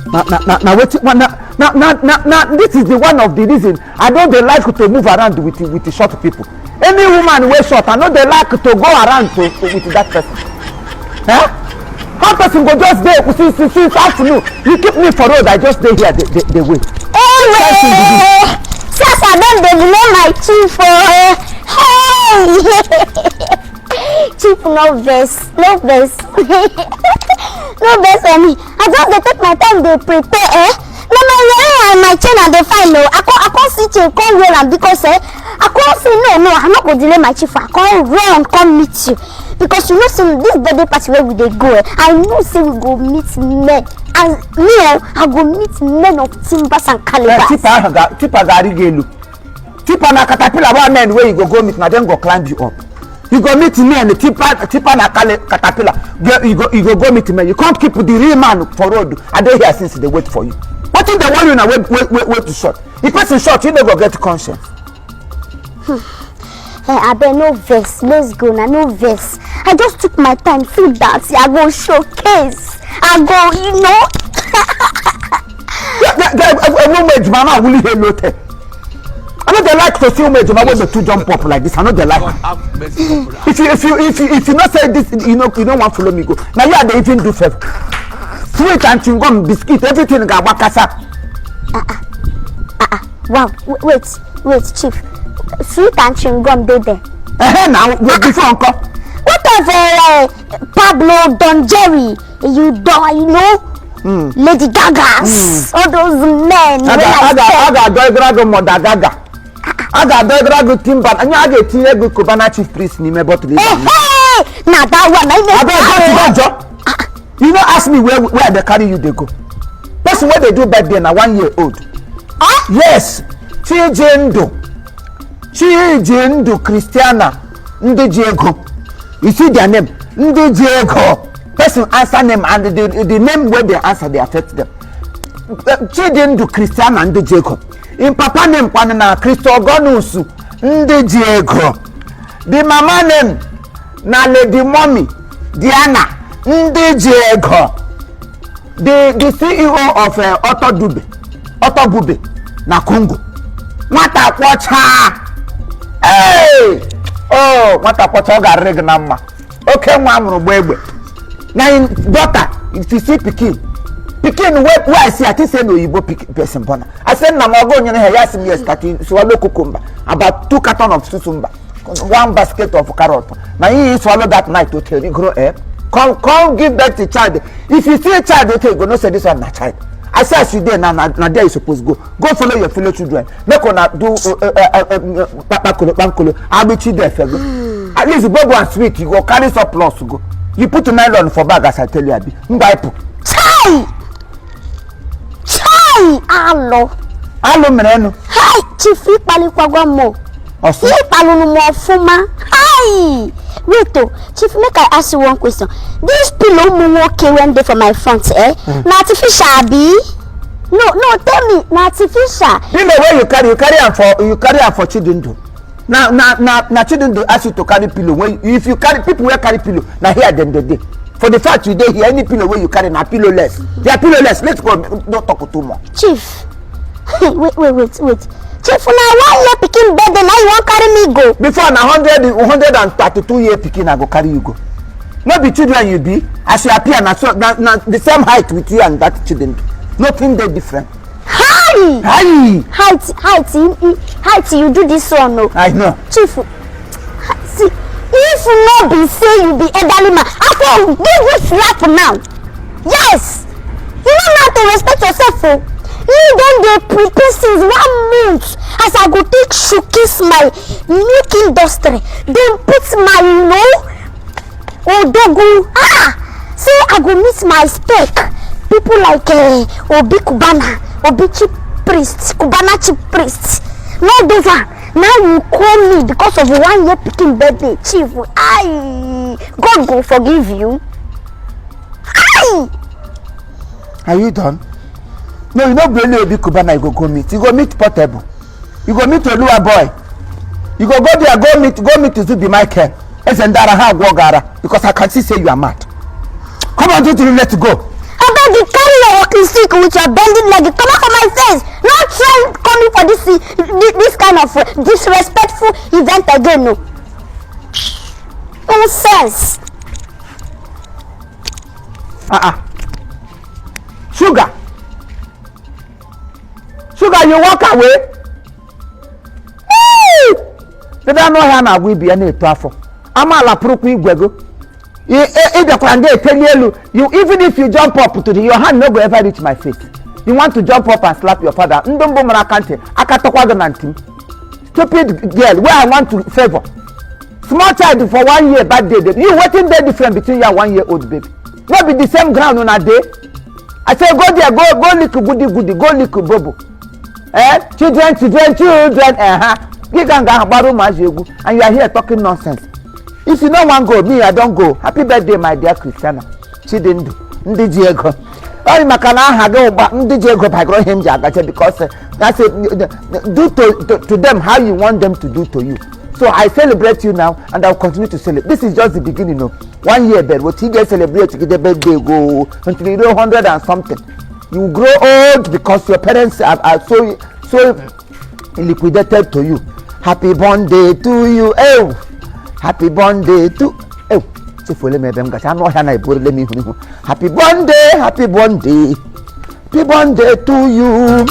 This is the one of the reason I don't like to move around with the short people. Any woman wey short, I know they like to go around with that person. Huh? How person go just there since afternoon? You keep me for road, I just stay here, they wait. Hey, since I don't delay my chief hey. Chief, no verse. No verse for me. I just take my time to prepare. No, my chain and the fine. No, I can't see chief come here and because I can't see no, I'm not going to delay my chief. I can't run come meet you. Because you know, so this birthday party where we they go, I know say we go meet men. And me, I go meet men of timbers and calibers. Tipa na caterpillar one men where you go meet, now then go climb you up. You go meet me and the tipa na caterpillar. You go meet me. You can't keep the real man for road. I don't hear since they wait for you. What if they want you now wait to short? If person short, you never get conscience. Hey, I bet no verse. Let's go now, no verse. I just took my time, feel that. I go showcase. I go, you know. Mama will hear no tell. I know they like to see women when the two jump up like this. I know they like. If you not say this, you don't want to follow me go. Now you are the even do favor. Sweet and chewing gum, biscuit, everything got wakasa. Wow, wait, chief. Sweet and chewing gum they there. Now wait before uncle. What of Pablo Don Jerry? You know. Lady Gagas, all those men. I got Mother Gaga. I got Doigrago Timber, and I get Tiago Cubana chief priest in my bottle. Hey, now that one, you know, ask me where they carry you, they go. That's what they do back then, a 1 year old. Yes, Chijendo Christiana, Ndiego. You see their name, Ndiego. Person answer name and the name where they answer they affect them. Children Christian and the Jacob. In Papa name Panana Christogonusu Nde Diego. The mama name na Lady Mommy Diana Nde Diego. The CEO of Otto Bube na Congo. Mata kwacha. Hey! Oh, mata kwacha ga reg na mma. Okay, mwa gbegbe. Now, daughter, if you see Pikin, where I see, I think say no Igbo person born. I said, "Na mo go nyene here ask me starting swallow cucumber, about 2 cartons of susumba, 1 basket of carrot. Now he swallow that night to tell you grow up. Come give that to child. If you see a child, okay, go no say this one na child. I say as you there now there you supposed go follow your fellow children. Make una do bankolo. I'll be there for go. At least go and sweet, you go carry surplus to go. You put a nylon for bag as I tell you, Abi. Mbaipu. Chai! Allo meneno. Hi, chief ipali kwa mo. Oso. Ipali no mo fuma. Hi. Wait, chief, make I ask you one question. This pillow mo okay when they for my front, na artificial abi? No, tell me, na artificial. You know where you carry am for children. Now children do ask you to carry pillow. When if you carry people will carry pillow, now here them the day. For the fact you dey here, any pillow where you carry na pillowless. They are pillowless. Let's go. Don't talk too much. Chief, wait. Chief, now 1 year picking bed, now you won't carry me go. Before na 132 year picking, I go carry you go. Not be children you be. As you appear na the same height with you and that children. Nothing they different. Height, you do this one, no? I know. Chief, see, if you not be say you be elderly man, I will give you slap now. Yes! You don't have to respect yourself, oh. You don't prepare since 1 month as I go take showcase my milk industry. Then put my, odogu. Say I go meet my spec. People like Obi Kubana, Obi Chief Priest, Kubana Chief Priest. No those one. Now you call me because of 1 year picking birthday, Chief. God go forgive you. Are you done? No, you don't bring Obi Kubana. You go meet. You go meet Portable. You go meet Olua boy. You go there. Go meet Zubi Michael. Because I can see say you are mad. Come on, let's go. I beg you, carry your work be sick with your bending leg. Come out from my face. Not try coming for this kind of disrespectful event again. No. Nonsense. Sugar, you walk away. They don't know how we be any tough. I'm a la proqui gwego. You even if you jump up to your hand no go ever reach my face. You want to jump up and slap your father. Ndombo marakante. Akatokwaganantim. Stupid girl, where I want to favor. Small child for 1 year bad day. You waiting there different between your 1 year old baby. Not be the same ground on a day. I say go there, go lick goody, go lick bobo. Children. And you are here talking nonsense. If you don't want to go, me, I don't go. Happy birthday, my dear Christiana. Chidindu, Ndijiego. Oh, you can have Ndijiego by him because that's it. Do to them how you want them to do to you. So I celebrate you now, and I'll continue to celebrate. This is just the beginning of 1 year, but what you get celebrate to get the birthday go until you know 100 and something. You grow old because your parents are so liquidated to you. Happy birthday to you, happy birthday to happy birthday to you.